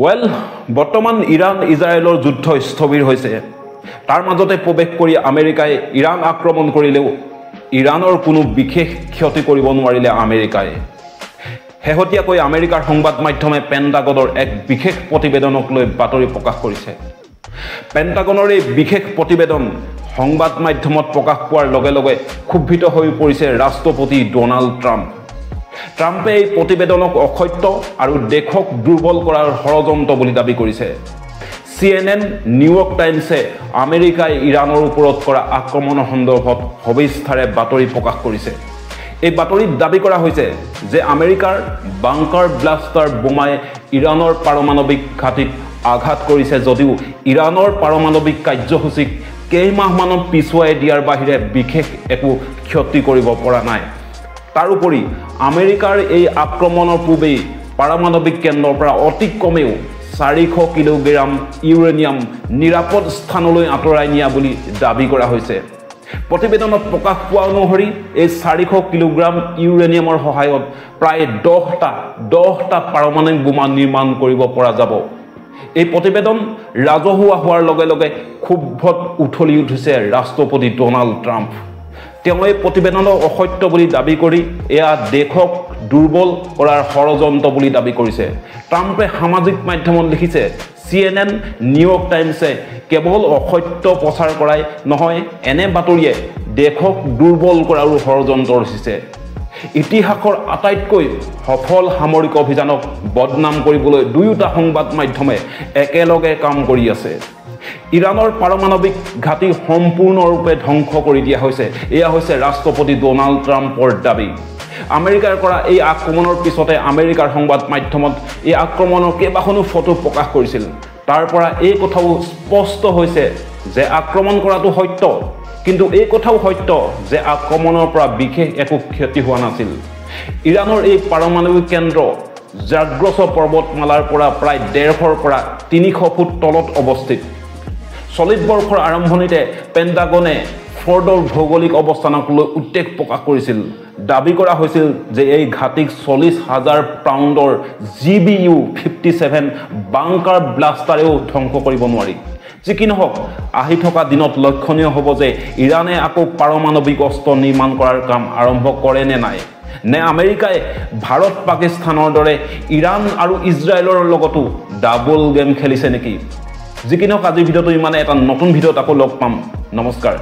well বৰ্তমান Iran ইজৰাইলৰ যুদ্ধ স্থবিৰ হৈছে তাৰ মাজতে প্ৰৱেশ কৰি আমেৰিকাই ইৰাণ আক্ৰমণ কৰিলেও ইৰাণৰ কোনো বিশেষ ক্ষতি কৰিব নোৱাৰিলে আমেৰিকাই হেহতিয়াকৈ আমেৰিকাৰ সংবাদ মাধ্যমে পেণ্টাগনৰ এক বিশেষ প্ৰতিবেদনক লৈ বাতৰি প্ৰকাশ কৰিছে পেণ্টাগনৰ এই বিশেষ প্ৰতিবেদন সংবাদ মাধ্যমত প্ৰকাশ পোৱাৰ লগে লগে ক্ষুব্ধিত হৈ পৰিছে ৰাষ্ট্ৰপতি ডোনাল্ড ট্ৰাম্পে এই প্ৰতিবেদনক অসত্য আৰু দেশক দুৰ্বল কৰাৰ ষড়যন্ত্ৰ বুলি দাবী কৰিছে CNN নিউয়ৰ্ক টাইমছে আমেৰিকাই ইৰাণৰ ওপৰত কৰা আক্ৰমণৰ সন্দৰ্ভত সবিস্তাৰে বাতৰি প্ৰকাশ কৰিছে এই বাতৰিত দাবী কৰা হৈছে যে আমেৰিকাৰ বাংকাৰ ব্লাষ্টাৰ বোমাই ইৰাণৰ পাৰমাণৱিক ঘাটিত আঘাত কৰিছে যদিও ইৰাণৰ পাৰমাণৱিক কাৰ্যসূচীক কেইমাহমানৰ পিছুৱাই দিয়াৰ বাহিৰে বিশেষ একো ক্ষতি কৰিব পৰা নাই তাৰোপৰি আমেৰিকাৰ এই আক্ৰমণৰ পূৰ্বেই পাৰমাণৱিক কেন্দ্ৰৰ পৰা অতি কমেও 400 কিলোগ্ৰাম ইউৰেনিয়াম নিৰাপদ স্থানলৈ আঁতৰাই নিয়া বুলি দাবী কৰা হৈছে প্ৰতিবেদনত প্ৰকাশ পোৱা অনুসৰি এই 400 কিলোগ্ৰাম ইউৰেনিয়ামৰ সহায়ত প্ৰায় 10টা পাৰমাণৱিক বোমা নিৰ্মাণ কৰিব পৰা যাব এই প্ৰতিবেদন ৰাজহুৱা হোৱাৰ লগে লগে ক্ষোভত উঠলি উঠিছে ৰাষ্ট্ৰপতি ডোনাল্ড ট্ৰাম্প তেওঁ এই প্ৰতিবেদনক অসত্য বুলি দাবী কৰি এয়া দেশক দুৰ্বল কৰাৰ ষড়যন্ত্ৰ বুলি দাবী কৰিছে ট্ৰাম্পে সামাজিক মাধ্যমত লিখিছে CNN নিউয়ৰ্ক টাইমছে কেৱল অসত্য প্ৰচাৰ কৰাই নহয় এনে বাতৰিয়ে দেশক দুৰ্বল কৰাৰ ষড়যন্ত্ৰ ৰচিছে ইতিহাসৰ আটাইতকৈ সফল সামৰিক অভিযানক বদনাম কৰিবলৈ দুয়োটা সংবাদ মাধ্যমে একেলগে কাম কৰি আছে ইৰাণৰ পাৰমাণৱিক ঘাটি সম্পূৰ্ণৰূপে ধ্বংস কৰি দিয়া হৈছে এয়া হৈছে ৰাষ্ট্ৰপতি ডোনাল্ড ট্ৰাম্পৰ দাবী আমেৰিকাৰ কৰা এই আক্ৰমণৰ পিছতে আমেৰিকাৰ সংবাদ মাধ্যমত এই আক্ৰমণৰ কেইবাখনো ফটো প্ৰকাশ কৰিছিল তাৰ পৰা এই কথাও স্পষ্ট হৈছে যে আক্ৰমণ কৰাটো সত্য কিন্তু এই কথাও সত্য যে আক্ৰমণৰ পৰা বিশেষ একো ক্ষতি হোৱা নাছিল ইৰাণৰ এই পাৰমাণৱিক কেন্দ্ৰ জাগ্ৰছ পৰ্বতমালাৰ পৰা প্ৰায় 150ৰ পৰা 300 ফুট তলত অৱস্থিত চলিত বৰ্ষৰ আৰম্ভণিতে পেণ্টাগনে ফৰ্ডৰ ভৌগোলিক অৱস্থানক লৈ উদ্বেগ প্ৰকাশ কৰিছিল দাবী কৰা হৈছিল যে এই ঘাটিক 40,000 পাউণ্ডৰ GBU-57 বাংকাৰ ব্লাষ্টাৰেও ধ্বংস কৰিব নোৱাৰি যি কি নহওক আহি থকা দিনত লক্ষণীয় হ'ব যে ইৰাণে আকৌ পাৰমাণৱিক অস্ত্ৰ নিৰ্মাণ কৰাৰ কাম আৰম্ভ কৰে নে নাই নে আমেৰিকাই ভাৰত পাকিস্তানৰ দৰে ইৰাণ আৰু ইজৰাইলৰ লগতো ডাবল গেম খেলিছে নেকি যি কি নহওক আজিৰ ভিডিঅ'টো ইমানে এটা নতুন ভিডিঅ'ত আকৌ লগ পাম নমস্কাৰ